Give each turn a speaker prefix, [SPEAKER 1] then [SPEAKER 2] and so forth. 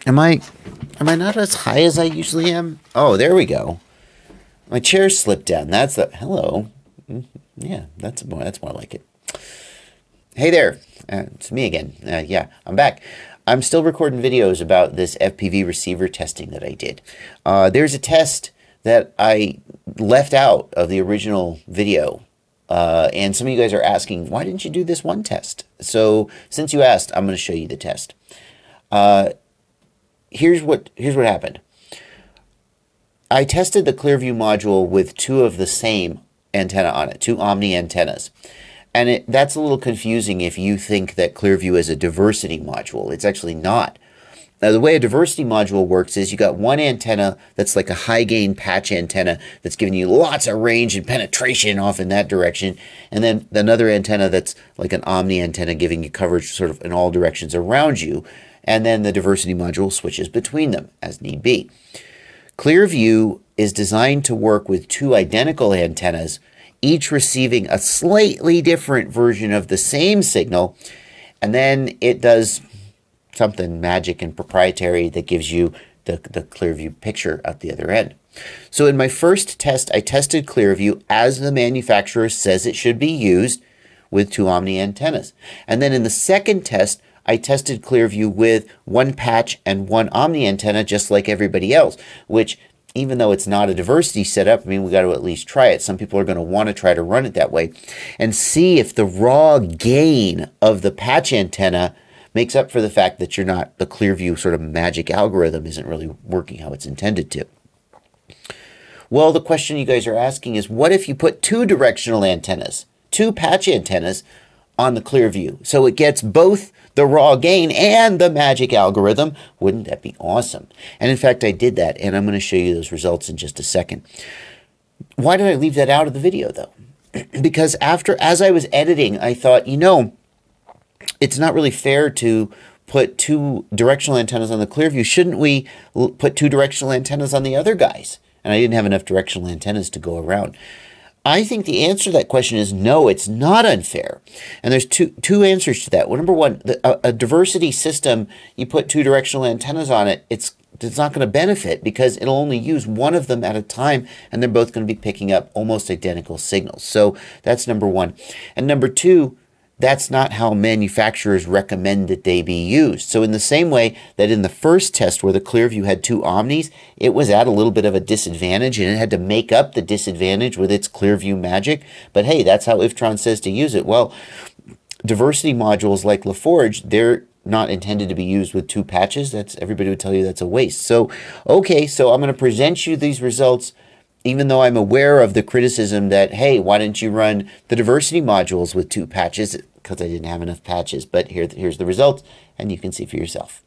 [SPEAKER 1] Am I not as high as I usually am? Oh, there we go. My chair slipped down. That's the hello. Yeah, that's more like it. Hey there, it's me again. Yeah, I'm back. I'm still recording videos about this FPV receiver testing that I did. There's a test that I left out of the original video. And some of you guys are asking, why didn't you do this one test? So since you asked, I'm going to show you the test. Here's what happened. I tested the Clearview module with two of the same antenna on it, two Omni antennas. And that's a little confusing if you think that Clearview is a diversity module. It's actually not. Now, the way a diversity module works is you got one antenna that's like a high gain patch antenna that's giving you lots of range and penetration off in that direction. And then another antenna that's like an Omni antenna giving you coverage sort of in all directions around you. And then the diversity module switches between them as need be. Clearview is designed to work with two identical antennas, each receiving a slightly different version of the same signal, and then it does something magic and proprietary that gives you the Clearview picture at the other end. So in my first test, I tested Clearview as the manufacturer says it should be used with two Omni antennas. And then in the second test, I tested Clearview with one patch and one Omni antenna just like everybody else, which even though it's not a diversity setup, I mean, we got to at least try it. Some people are going to want to try to run it that way and see if the raw gain of the patch antenna makes up for the fact that you're not, the Clearview sort of magic algorithm isn't really working how it's intended to. Well, the question you guys are asking is, what if you put two directional antennas, two patch antennas on the Clearview, so it gets both the raw gain and the magic algorithm? Wouldn't that be awesome? And in fact, I did that, and I'm going to show you those results in just a second. Why did I leave that out of the video, though? Because as I was editing, I thought, you know, it's not really fair to put two directional antennas on the Clearview. Shouldn't we put two directional antennas on the other guys? And I didn't have enough directional antennas to go around. I think the answer to that question is no, it's not unfair. And there's two answers to that. Well, number one, a diversity system, you put two directional antennas on it, it's not going to benefit because it'll only use one of them at a time, and they're both going to be picking up almost identical signals. So that's number one. And number two, that's not how manufacturers recommend that they be used. So in the same way that in the first test where the Clearview had two Omnis, it was at a little bit of a disadvantage and it had to make up the disadvantage with its Clearview magic. But hey, that's how Iftron says to use it. Well, diversity modules like LaForge, they're not intended to be used with two patches. Everybody would tell you that's a waste. So, okay, so I'm going to present you these results even though I'm aware of the criticism that, hey, why didn't you run the diversity modules with two patches? Because I didn't have enough patches. But here's the results, and you can see for yourself.